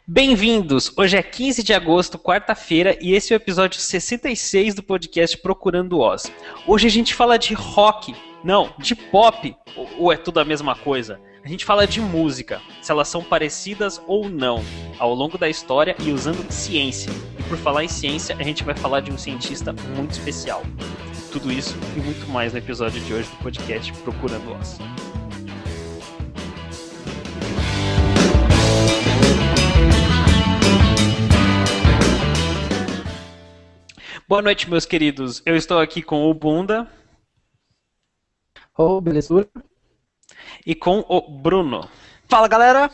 Bem-vindos! Hoje é 15 de agosto, quarta-feira, e esse é o episódio 66 do podcast Procurando Oz. Hoje a gente fala de rock, não, de pop, ou é tudo a mesma coisa? A gente fala de música, se elas são parecidas ou não, ao longo da história e usando ciência. E por falar em ciência, a gente vai falar de um cientista muito especial. Tudo isso e muito mais no episódio de hoje do podcast Procurando Oz. Boa noite, meus queridos. Eu estou aqui com o Bunda. Ô, belezura. E com o Bruno. Fala, galera!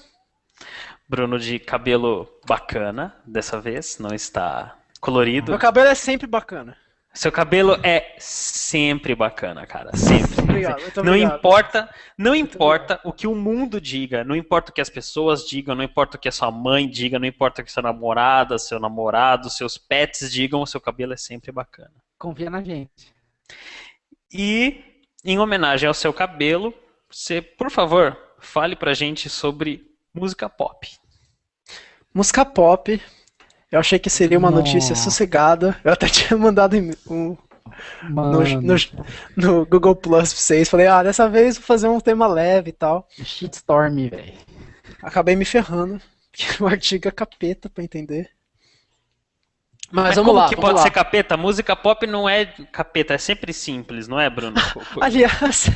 Bruno de cabelo bacana, dessa vez, não está colorido. Meu cabelo é sempre bacana. Seu cabelo é sempre bacana, cara, sempre. Obrigado, muito Não obrigado. não importa o que o mundo diga, não importa o que as pessoas digam, não importa o que a sua mãe diga, não importa o que sua namorada, seu namorado, seus pets digam, o seu cabelo é sempre bacana. Confia na gente. E, em homenagem ao seu cabelo, você, por favor, fale pra gente sobre música pop. Música pop. Eu achei que seria uma notícia sossegada. Eu até tinha mandado no Google Plus pra vocês. Falei, dessa vez vou fazer um tema leve e tal. Shitstorm, velho. Acabei me ferrando. Porque o artigo é capeta pra entender. Mas como vamos lá. que vamos pode lá. ser capeta? Música pop não é capeta, é sempre simples, não é, Bruno? Aliás,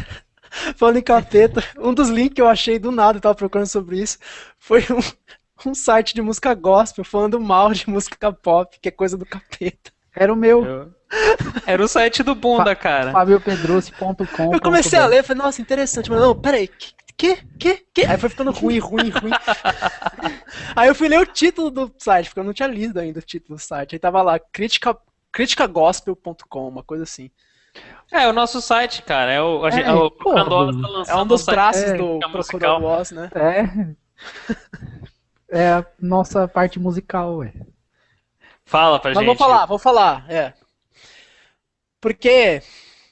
falando em capeta, um dos links que eu achei do nada, eu tava procurando sobre isso, foi um site de música gospel falando mal de música pop, que é coisa do capeta. Era o meu. Era o site do Bunda, cara. FabioPedroce.com. Eu comecei a ler e falei, nossa, interessante, mas não, peraí, que? Aí foi ficando ruim. Aí eu fui ler o título do site, porque eu não tinha lido ainda o título do site. Aí tava lá, criticagospel.com, uma coisa assim. É o nosso site, cara. É um dos traços do musical. Procurando Oz, né? É a nossa parte musical, ué. Fala pra Mas gente. vou falar. Porque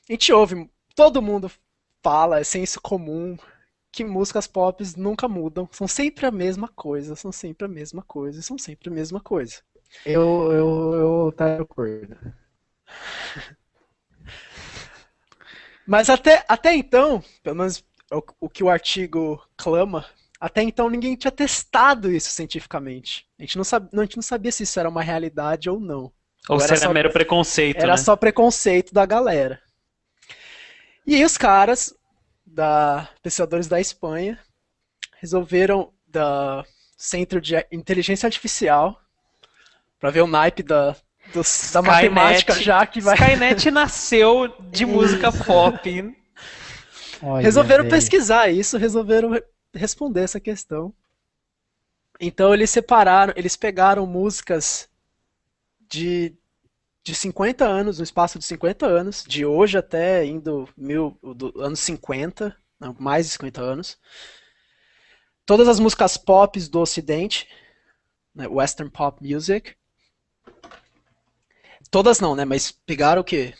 a gente ouve, todo mundo fala, é senso comum, que músicas pop nunca mudam, são sempre a mesma coisa, Eu tá de acordo. Mas até então, pelo menos o que o artigo clama, até então ninguém tinha testado isso cientificamente. A gente não sabia se isso era uma realidade ou não. Ou se era mero preconceito, Era né? só preconceito da galera. E aí os caras, pesquisadores da Espanha, resolveram, da Centro de Inteligência Artificial, para ver o naipe da matemática já que vai... Skynet nasceu de música pop. Olha, Resolveram velho. pesquisar isso, resolveram responder essa questão. Então eles pegaram músicas de 50 anos, no espaço de 50 anos, de hoje até indo anos 50, não, mais de 50 anos. Todas as músicas pop do Ocidente, né, Western Pop Music. Todas não, né? Mas pegaram o quê?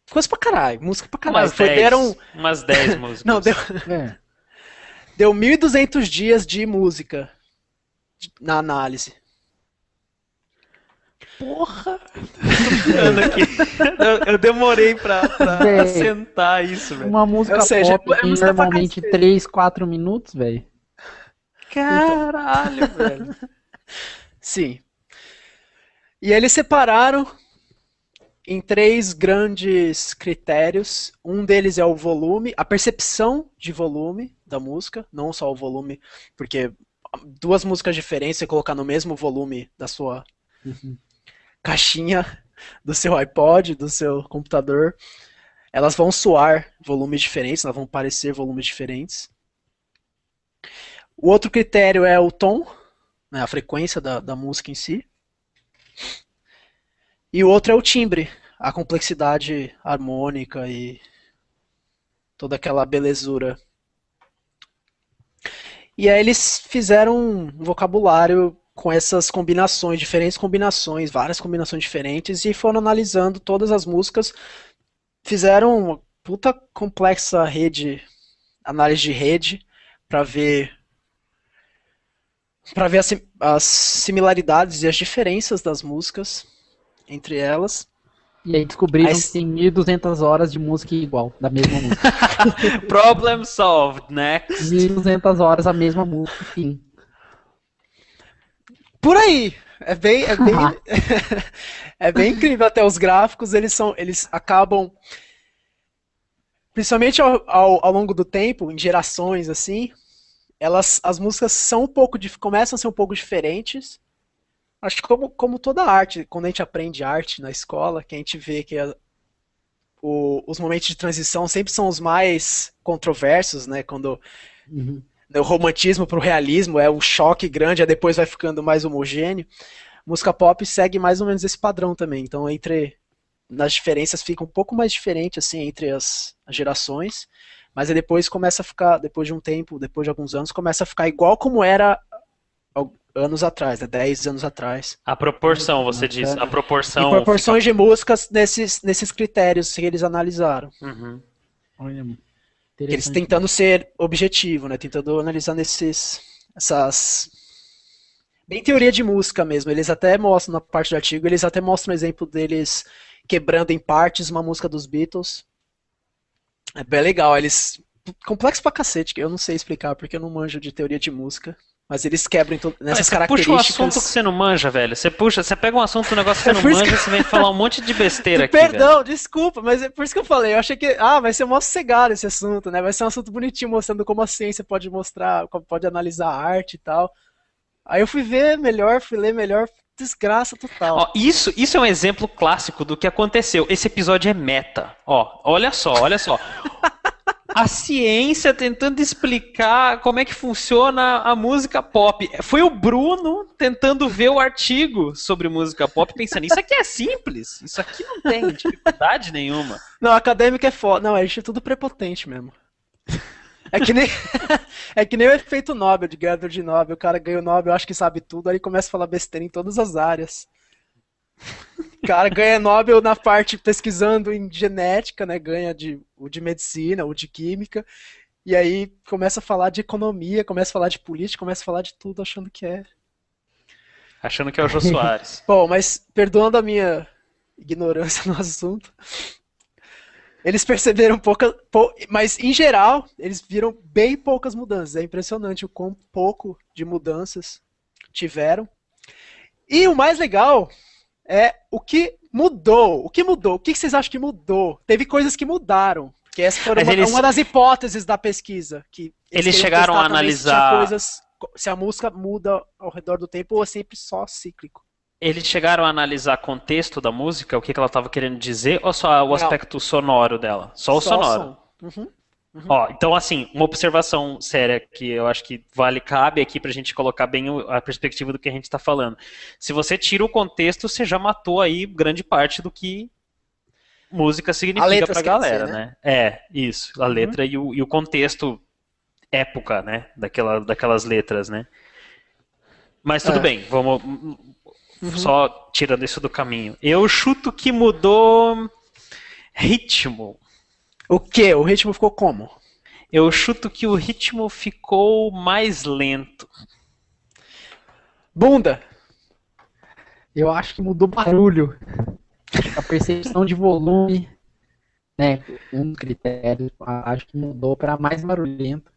Coisa pra caralho, música pra caralho. Umas 10 músicas. Não, É. deu 1.200 dias de música na análise. Porra! Eu demorei pra Véi. assentar isso, velho. Uma música Ou seja, pop é tem música pra normalmente cacete. 3, 4 minutos, velho. Caralho, velho. Sim. E eles separaram em 3 grandes critérios. Um deles é o volume, a percepção de volume da música, não só o volume, porque 2 músicas diferentes, você colocar no mesmo volume da sua caixinha, do seu iPod, do seu computador, elas vão soar volumes diferentes, elas vão parecer volumes diferentes. O outro critério é o tom, né, a frequência da música em si. E o outro é o timbre, a complexidade harmônica e toda aquela belezura. E aí eles fizeram um vocabulário com essas combinações, diferentes combinações, várias combinações diferentes, e foram analisando todas as músicas, fizeram uma puta complexa análise de rede, para ver para ver as similaridades e as diferenças das músicas entre elas. E aí descobriram Aí- que tem 1.200 horas de música igual, da mesma música. Problem solved, next. 1.200 horas a mesma música, enfim. Por aí! É bem incrível até os gráficos, eles acabam, principalmente ao longo do tempo, em gerações assim, as músicas começam a ser um pouco diferentes. Acho que como toda arte, quando a gente aprende arte na escola, que a gente vê que os momentos de transição sempre são os mais controversos, né? Quando Uhum. o romantismo para o realismo é um choque grande, aí depois vai ficando mais homogêneo. Música pop segue mais ou menos esse padrão também. Então, nas diferenças fica um pouco mais diferente assim entre as gerações, mas aí depois começa a ficar, depois de um tempo, depois de alguns anos, começa a ficar igual como era anos atrás, né? 10 anos atrás. A proporção, você diz. A Em proporção. proporções de músicas nesses critérios que eles analisaram. Uhum. Olha, Eles interessante. tentando ser objetivo, né? Tentando analisar essas. Bem teoria de música mesmo. Eles até mostram na parte do artigo, eles até mostram um exemplo deles quebrando em partes uma música dos Beatles. É bem legal. Complexo pra cacete, que eu não sei explicar porque eu não manjo de teoria de música. Mas eles quebram nessas Você puxa um assunto que características. você não manja, velho. Você pega um assunto, um negócio que você não Por isso manja, que- você vem falar um monte de besteira aqui, velho. Perdão, desculpa, mas é por isso que eu falei. Eu achei que vai ser mó sossegado esse assunto, né? Vai ser um assunto bonitinho mostrando como a ciência pode mostrar, como pode analisar a arte e tal. Aí eu fui ler melhor, desgraça total. Ó, isso é um exemplo clássico do que aconteceu. Esse episódio é meta. Ó, olha só, olha só. A ciência tentando explicar como é que funciona a música pop. Foi o Bruno tentando ver o artigo sobre música pop, pensando, isso aqui é simples, isso aqui não tem dificuldade nenhuma. Não, acadêmico é foda. Não, a gente é tudo prepotente mesmo. É que nem, é que nem o efeito Nobel, de ganhador de Nobel. O cara ganha o Nobel, acha que sabe tudo, aí começa a falar besteira em todas as áreas. O cara ganha Nobel na parte pesquisando em genética, né? Ganha o de medicina, o de química. E aí começa a falar de economia, começa a falar de política, começa a falar de tudo achando que é. Achando que é o Jô Soares. Bom, mas perdoando a minha ignorância no assunto, eles perceberam mas em geral, eles viram bem poucas mudanças. É impressionante o quão pouco de mudanças tiveram. E o mais legal é o que mudou. O que mudou? O que vocês acham que mudou? Teve coisas que mudaram. Porque essa foi uma das hipóteses da pesquisa. Que Eles queriam chegaram testar a também analisar. se a música muda ao redor do tempo ou é sempre só cíclico. Eles chegaram a analisar contexto da música, o que ela estava querendo dizer, ou só o Não. aspecto sonoro dela? Só o sonoro. Som. Uhum. Ó, então assim, uma observação séria que eu acho que cabe aqui pra gente colocar bem a perspectiva do que a gente tá falando. Se você tira o contexto, você já matou aí grande parte do que música significa pra galera, né? É, isso, a letra e o contexto época, né, daquelas letras, né? Mas tudo bem, vamos só tirando isso do caminho. Eu chuto que mudou ritmo. O quê? O ritmo ficou como? Eu chuto que o ritmo ficou mais lento. Bunda! Eu acho que mudou barulho. A percepção de volume, né? Um critério, acho que mudou para mais barulhento.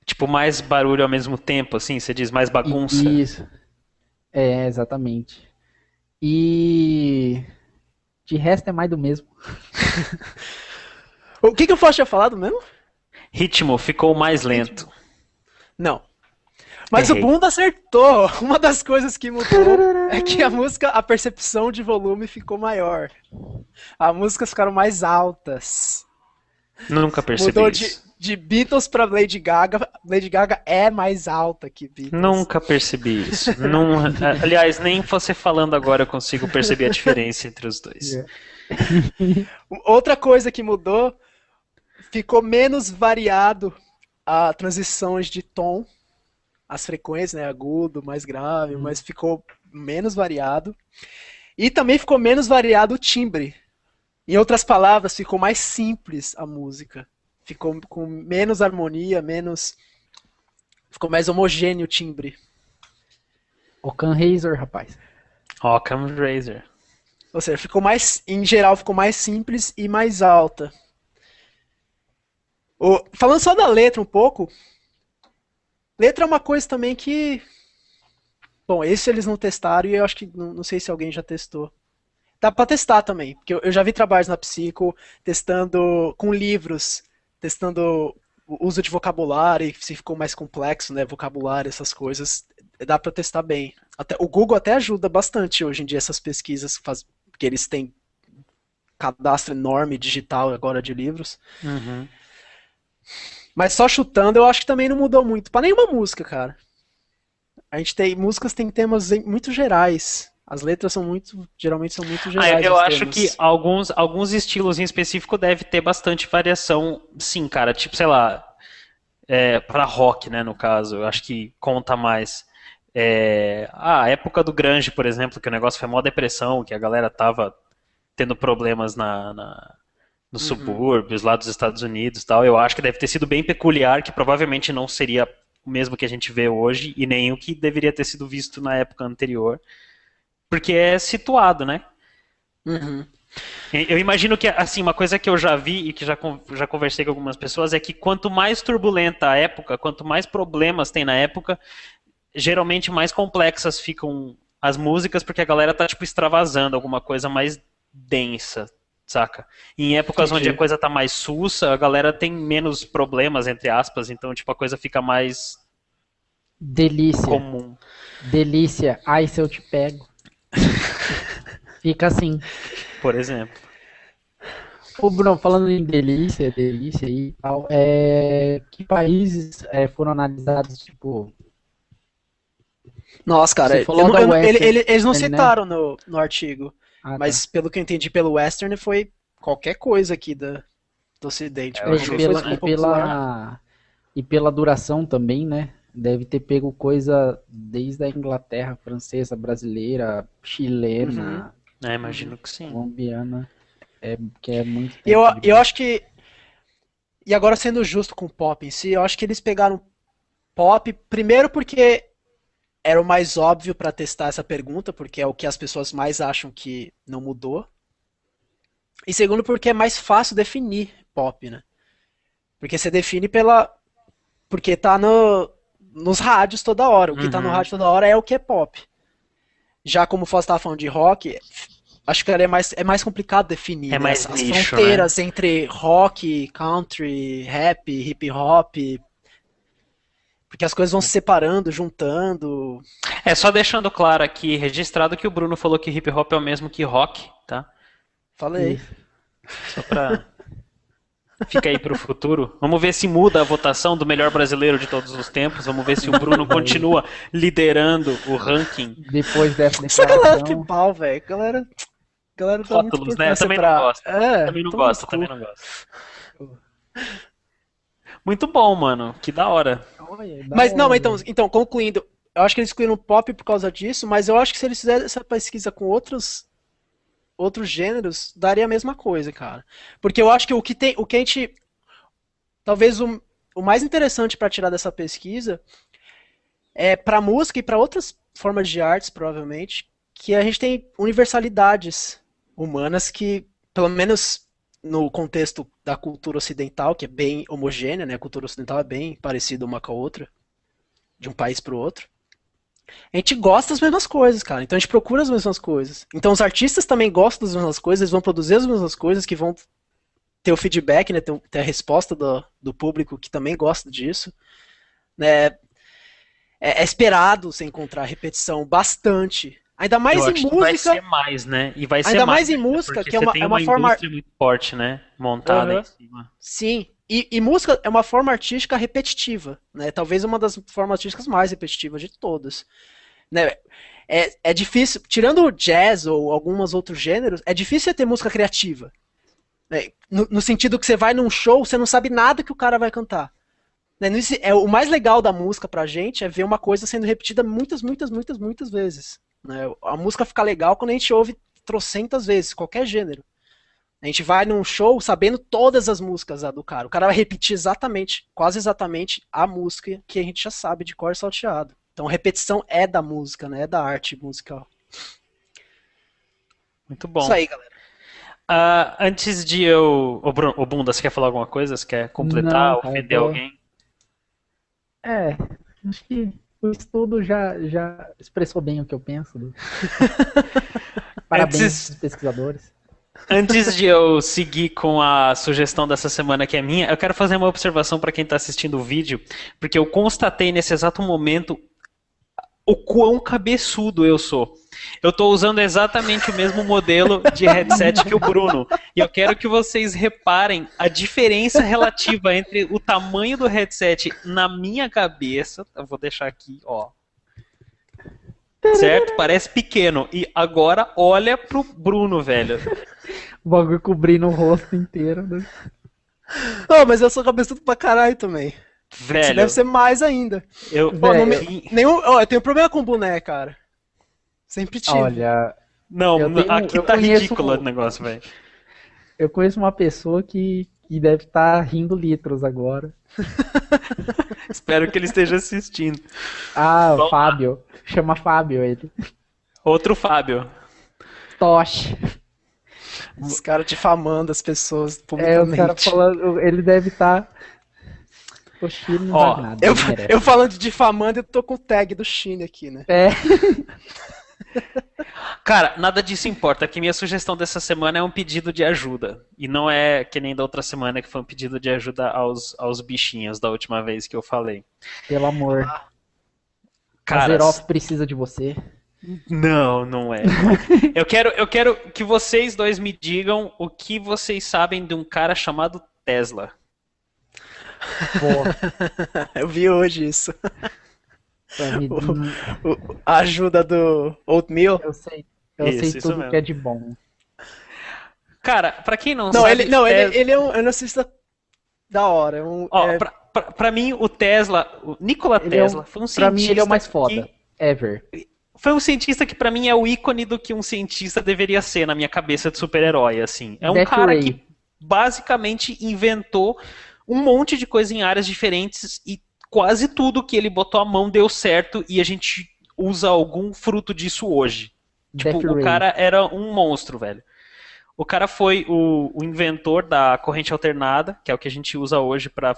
Tipo, mais barulho ao mesmo tempo, assim, você diz mais bagunça. Isso. É, exatamente. E de resto é mais do mesmo. O que o Flash tinha falado mesmo? Ritmo ficou mais lento. Não. Mas Errei. o Bunda acertou. Uma das coisas que mudou é que a percepção de volume ficou maior. As músicas ficaram mais altas. Nunca percebi Mudou isso. de Beatles pra Lady Gaga. Lady Gaga é mais alta que Beatles. Nunca percebi isso. Aliás, nem você falando agora eu consigo perceber a diferença entre os dois. É. Outra coisa que mudou, ficou menos variado as transições de tom, as frequências, né, agudo, mais grave, mas ficou menos variado. E também ficou menos variado o timbre. Em outras palavras, ficou mais simples a música. Ficou com menos harmonia, ficou mais homogêneo o timbre. Occam Razor, rapaz. Occam Razor. Ou seja, em geral, ficou mais simples e mais alta. Falando só da letra um pouco, letra é uma coisa também que... Bom, esse eles não testaram e eu acho que, não sei se alguém já testou. Dá pra testar também, porque eu já vi trabalhos na Psico testando com livros, testando o uso de vocabulário, se ficou mais complexo, né, vocabulário, essas coisas, dá pra testar bem. O Google até ajuda bastante hoje em dia essas pesquisas, porque eles têm cadastro enorme digital agora de livros. Uhum. Mas só chutando, eu acho que também não mudou muito pra nenhuma música, cara. A gente músicas têm temas muito gerais. As letras geralmente são muito gerais. Eu acho que alguns estilos em específico deve ter bastante variação, sim, cara. Tipo, sei lá, pra rock, né, no caso, eu acho que conta mais. A época do grunge, por exemplo, que o negócio foi mó depressão, que a galera tava tendo problemas nos subúrbios lá dos Estados Unidos e tal. Eu acho que deve ter sido bem peculiar, que provavelmente não seria o mesmo que a gente vê hoje e nem o que deveria ter sido visto na época anterior. Porque é situado, né? Uhum. Eu imagino que, assim, uma coisa que eu já vi e que já conversei com algumas pessoas é que quanto mais turbulenta a época, quanto mais problemas tem na época, geralmente mais complexas ficam as músicas, porque a galera tá, tipo, extravasando alguma coisa mais densa, saca? Em épocas onde a coisa tá mais sussa, a galera tem menos problemas, entre aspas, então, tipo, a coisa fica mais Delícia. comum. Delícia. Ai, se eu te pego. Fica assim. Por exemplo. Ô, Bruno, falando em delícia e tal, que países foram analisados, tipo... Nossa, cara, Você falou da Western, eles não né? citaram no artigo, Ah, mas pelo que eu entendi pelo Western foi qualquer coisa aqui do Ocidente. Eu tá. acho E pela duração também, né? Deve ter pego coisa desde a Inglaterra, francesa, brasileira, chilena, Imagino que sim. colombiana, que é muito E eu tempo acho que, e agora sendo justo com o pop em si, eu acho que eles pegaram pop, primeiro porque era o mais óbvio pra testar essa pergunta, porque é o que as pessoas mais acham que não mudou. E segundo porque é mais fácil definir pop, né? Porque você define porque tá nos rádios toda hora. O que tá no rádio toda hora é o que é pop. Já como o Foz estava falando de rock, acho que é mais complicado definir, né? mais As nicho, fronteiras entre rock, country, rap, hip hop. Porque as coisas vão se separando, juntando. Só deixando claro aqui, registrado que o Bruno falou que hip hop é o mesmo que rock, tá? Falei. Só pra... Fica aí pro futuro. Vamos ver se muda a votação do melhor brasileiro de todos os tempos. Vamos ver se o Bruno continua liderando o ranking. Depois dessa Essa galera declaração, que pau, velho. Galera dá muito Rótulos, né? Eu importância também pra... não gosto. Também não gosto. Muito bom, mano. Que da hora. Mas não, então, concluindo, eu acho que eles excluíram o pop por causa disso, mas eu acho que se eles fizerem essa pesquisa com outros gêneros, daria a mesma coisa, cara. Porque eu acho que o que a gente... Talvez o mais interessante pra tirar dessa pesquisa é pra música e pra outras formas de artes, provavelmente, que a gente tem universalidades humanas que, pelo menos no contexto da cultura ocidental, que é bem homogênea, né? A cultura ocidental é bem parecida uma com a outra, de um país pro outro. A gente gosta das mesmas coisas, cara. Então a gente procura as mesmas coisas. Então os artistas também gostam das mesmas coisas, eles vão produzir as mesmas coisas, que vão ter o feedback, né? Ter a resposta do público que também gosta disso. Né? É esperado você encontrar repetição bastante. Ainda mais Eu em acho que música. vai ser mais, né? E vai ser Ainda mais mais em né? música, Porque que é você uma, tem é uma uma forma. indústria muito forte, né? Montada em cima. Sim. E música é uma forma artística repetitiva, né? Talvez uma das formas artísticas mais repetitivas de todas. Né? É difícil, tirando o jazz ou alguns outros gêneros, é difícil você ter música criativa. Né? No sentido que você vai num show, você não sabe nada que o cara vai cantar. Né? O mais legal da música pra gente é ver uma coisa sendo repetida muitas vezes. Né? A música fica legal quando a gente ouve trocentas vezes, qualquer gênero. A gente vai num show sabendo todas as músicas do cara. O cara vai repetir quase exatamente a música que a gente já sabe de cor salteado. Então repetição é da música, né? É da arte musical. Muito Isso bom. aí, galera. Antes de eu. Ô, Bunda, você quer falar alguma coisa? Você quer completar, Não, cara, eu ofender tô. alguém? É, acho que o estudo já expressou bem o que eu penso. Parabéns Antes, aos pesquisadores. antes de eu seguir com a sugestão dessa semana que é minha, eu quero fazer uma observação para quem está assistindo o vídeo, porque eu constatei nesse exato momento o quão cabeçudo eu sou. Eu estou usando exatamente o mesmo modelo de headset que o Bruno. E eu quero que vocês reparem a diferença relativa entre o tamanho do headset na minha cabeça. Eu vou deixar aqui, ó. Certo? Parece pequeno. E agora olha pro Bruno, velho. O bagulho cobrindo o rosto inteiro. Né? Não, mas eu sou cabeçudo pra caralho também. Você Velho, deve ser mais ainda. eu. Pô, não Velho, me- nenhum, ó, eu tenho problema com boné, cara. Sempre tive. olha, Não, aqui eu tá conheço, ridículo o negócio, velho. eu conheço uma pessoa que deve estar rindo litros agora. Espero que ele esteja assistindo. Ah, o Vamos Fábio. Chama Fábio ele. Outro Fábio. Toche. Os caras difamando as pessoas Os publicamente. caras falando, ele deve estar. O Chile não Ó, vale nada. Eu, ele merece. eu falando de difamando, eu tô com o tag do Chine aqui, né? É, Cara, nada disso importa, que minha sugestão dessa semana é um pedido de ajuda. E não é que nem da outra semana que foi um pedido de ajuda aos bichinhos da última vez que eu falei. pelo amor. Cara, Azeroth precisa de você. não é. Eu quero que vocês dois me digam o que vocês sabem de um cara chamado Tesla. Pô, Eu vi hoje isso. pra mim, A ajuda do Oatmeal. eu sei Isso tudo mesmo. que é de bom. Cara, pra quem não Não, sabe, ele é um narcisista da hora. Ó, pra mim, o Tesla, o Nikola Ele é Tesla, foi um Pra mim, ele é o mais cientista foda. que Ever. foi um cientista que pra mim é o ícone do que um cientista deveria ser na minha cabeça de super-herói, assim. É um Death cara Ray. que basicamente inventou um monte de coisa em áreas diferentes e quase tudo que ele botou a mão deu certo e a gente usa algum fruto disso hoje. Tipo, Death o Ray. cara era um monstro, velho. O cara foi o inventor da corrente alternada, que é o que a gente usa hoje pra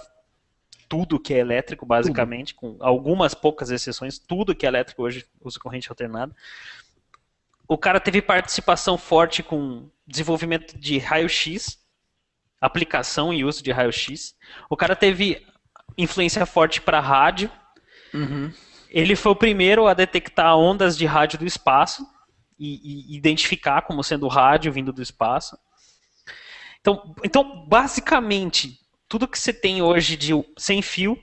tudo que é elétrico, basicamente, com algumas poucas exceções, tudo que é elétrico hoje usa corrente alternada. O cara teve participação forte com desenvolvimento de raio-x, aplicação e uso de raio-x. O cara teve influência forte para rádio. Uhum. Ele foi o primeiro a detectar ondas de rádio do espaço e identificar como sendo rádio vindo do espaço. Então, basicamente, tudo que você tem hoje de sem fio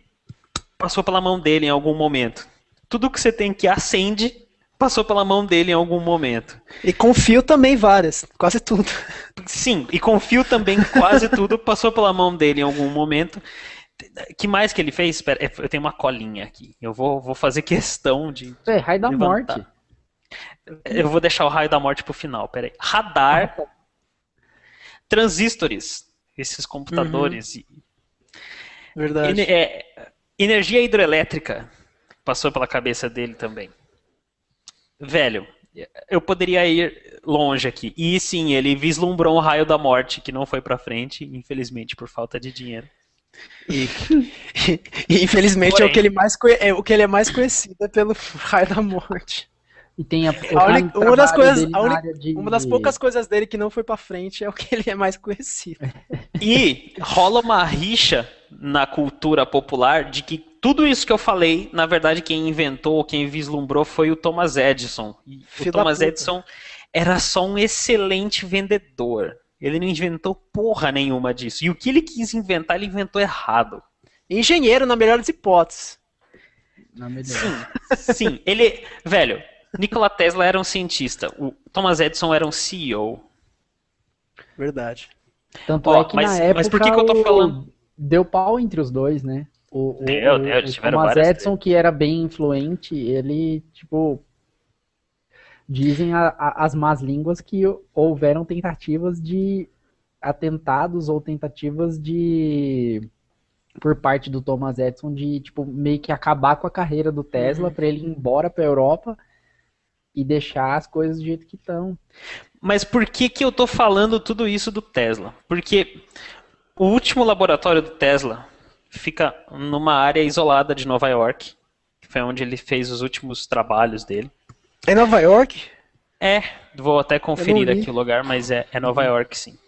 passou pela mão dele em algum momento. Tudo que você tem que acende passou pela mão dele em algum momento. E com fio também várias, quase tudo. Sim, e com fio também quase tudo passou pela mão dele em algum momento. Que mais que ele fez? Espera, eu tenho uma colinha aqui. Eu vou fazer questão de É, raio da levantar. morte. Eu vou deixar o raio da morte pro final, peraí. Radar, transistores, esses computadores. Verdade. Energia hidroelétrica passou pela cabeça dele também. Velho, eu poderia ir longe aqui. E sim, ele vislumbrou um raio da morte que não foi pra frente, infelizmente por falta de dinheiro. E infelizmente Porém. é o que ele é mais conhecido é pelo raio da morte. E tem Uma das poucas coisas dele que não foi pra frente é o que ele é mais conhecido. E rola uma rixa na cultura popular de que tudo isso que eu falei, na verdade, quem inventou, quem vislumbrou foi o Thomas Edison. E Filho o da Thomas puta. Edison era só um excelente vendedor. Ele não inventou porra nenhuma disso. E o que ele quis inventar, ele inventou errado. Engenheiro, na melhor das hipóteses. Não, meu Deus. Sim, ele. Velho, Nikola Tesla era um cientista. O Thomas Edison era um CEO. Verdade. Tanto Ó, é que mas- na época mas por que eu tô falando? deu pau entre os dois, né? Deu, tiveram Thomas várias Edison, que era bem influente, ele, tipo, dizem as más línguas que houveram tentativas de atentados ou tentativas de por parte do Thomas Edison de, tipo, meio que acabar com a carreira do Tesla para ele ir embora para a Europa e deixar as coisas do jeito que estão. Mas por que que eu tô falando tudo isso do Tesla? Porque o último laboratório do Tesla fica numa área isolada de Nova York, que foi onde ele fez os últimos trabalhos dele. É Nova York? Vou até conferir li. aqui o lugar, mas é Nova York, sim.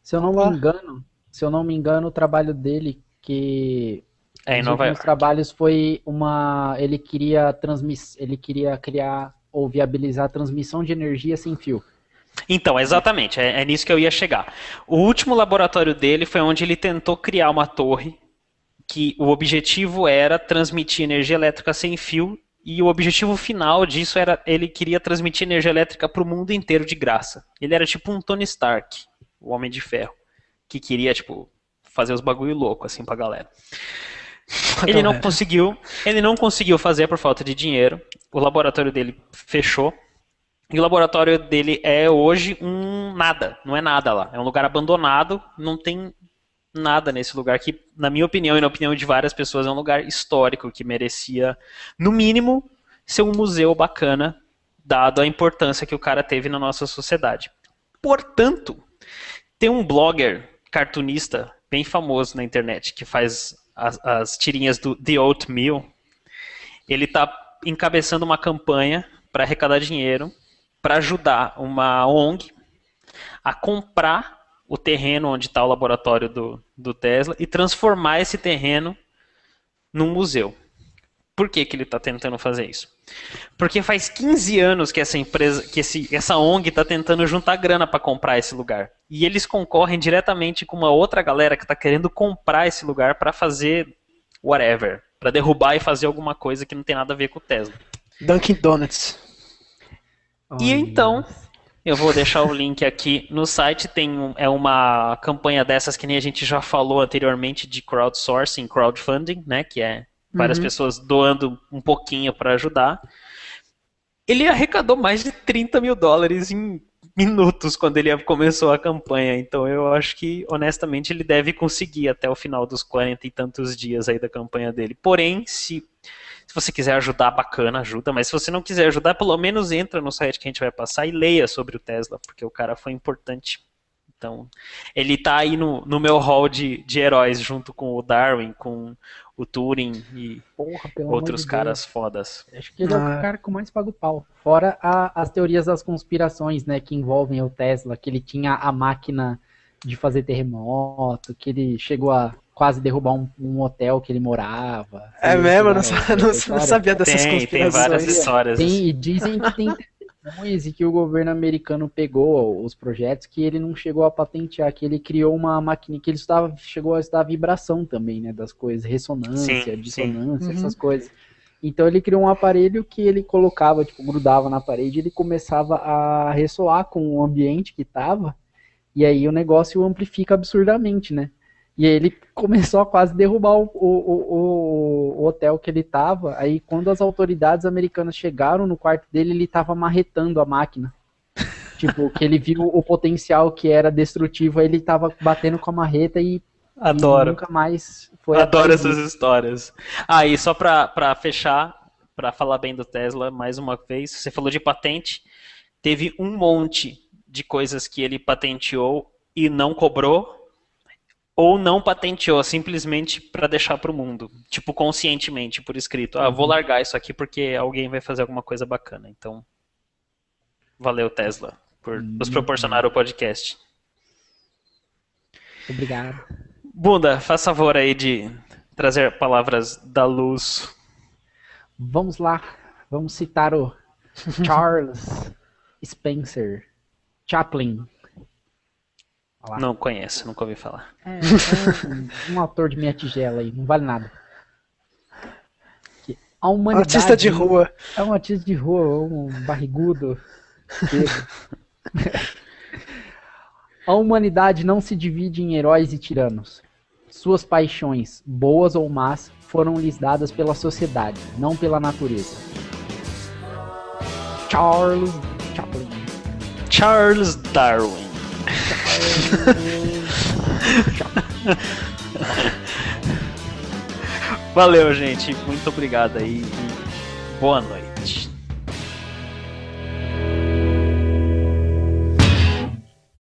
Se eu não Vamos lá. me engano, o trabalho dele que É em os Nova últimos York. trabalhos foi ele queria criar ou viabilizar a transmissão de energia sem fio. Então, exatamente, é nisso que eu ia chegar. O último laboratório dele foi onde ele tentou criar uma torre que o objetivo era transmitir energia elétrica sem fio e o objetivo final disso era ele queria transmitir energia elétrica para o mundo inteiro de graça. Ele era tipo um Tony Stark, o Homem de Ferro, que queria tipo fazer os bagulho louco assim pra galera. Ele não conseguiu fazer por falta de dinheiro. O laboratório dele fechou. E o laboratório dele é hoje um nada, não é nada lá. É um lugar abandonado, não tem nada nesse lugar que, na minha opinião e na opinião de várias pessoas, é um lugar histórico que merecia, no mínimo, ser um museu bacana, dado a importância que o cara teve na nossa sociedade. Portanto, tem um blogger cartunista bem famoso na internet que faz as tirinhas do The Oatmeal. Ele está encabeçando uma campanha para arrecadar dinheiro para ajudar uma ONG a comprar o terreno onde está o laboratório do Tesla e transformar esse terreno num museu. Por que que ele está tentando fazer isso? Porque faz 15 anos que essa empresa, essa ONG está tentando juntar grana para comprar esse lugar. E eles concorrem diretamente com uma outra galera que está querendo comprar esse lugar para fazer whatever, para derrubar e fazer alguma coisa que não tem nada a ver com o Tesla. Dunkin' Donuts. E então, eu vou deixar o link aqui no site, é uma campanha dessas que nem a gente já falou anteriormente de crowdsourcing, crowdfunding, né, que é várias pessoas doando um pouquinho para ajudar. Ele arrecadou mais de $30 mil em minutos quando ele começou a campanha, então eu acho que, honestamente, ele deve conseguir até o final dos 40 e tantos dias aí da campanha dele. Porém, se você quiser ajudar, bacana, ajuda, mas se você não quiser ajudar, pelo menos entra no site que a gente vai passar e leia sobre o Tesla, porque o cara foi importante. Então, ele tá aí no meu hall de heróis, junto com o Darwin, com o Turing e outros caras fodas. Acho que ele é o cara que mais paga o pau. Fora as teorias das conspirações, né, que envolvem o Tesla, que ele tinha a máquina de fazer terremoto, que ele chegou a quase derrubar um hotel que ele morava. É mesmo? Eu não sabia dessas conspirações. Tem várias histórias. E dizem que tem testemunhas e que o governo americano pegou os projetos que ele não chegou a patentear, que ele criou uma máquina que ele chegou a estudar a vibração também, né, das coisas, ressonância, dissonância, essas coisas. Então ele criou um aparelho que ele colocava, tipo, grudava na parede e ele começava a ressoar com o ambiente que estava, e aí o negócio amplifica absurdamente, né? E aí ele começou a quase derrubar o hotel que ele estava. Aí quando as autoridades americanas chegaram no quarto dele, ele estava marretando a máquina. Tipo, que ele viu o potencial que era destrutivo, aí ele estava batendo com a marreta e nunca mais foi. Adoro essas histórias. E só pra fechar, pra falar bem do Tesla, mais uma vez, você falou de patente, teve um monte de coisas que ele patenteou e não cobrou, ou não patenteou, simplesmente para deixar para o mundo. Tipo, conscientemente, por escrito. Vou largar isso aqui porque alguém vai fazer alguma coisa bacana. Então, valeu, Tesla, por nos proporcionar o podcast. Obrigado. Bunda, faz favor aí de trazer palavras da luz. Vamos lá. Vamos citar o Charles Spencer Chaplin. Não conheço, nunca ouvi falar. Um autor de minha tigela aí, não vale nada. A humanidade artista de rua. É um artista de rua, um barrigudo. A humanidade não se divide em heróis e tiranos. Suas paixões, boas ou más, foram lhes dadas pela sociedade, não pela natureza. Charles Chaplin. Charles Darwin. Valeu, gente. Muito obrigado aí e boa noite.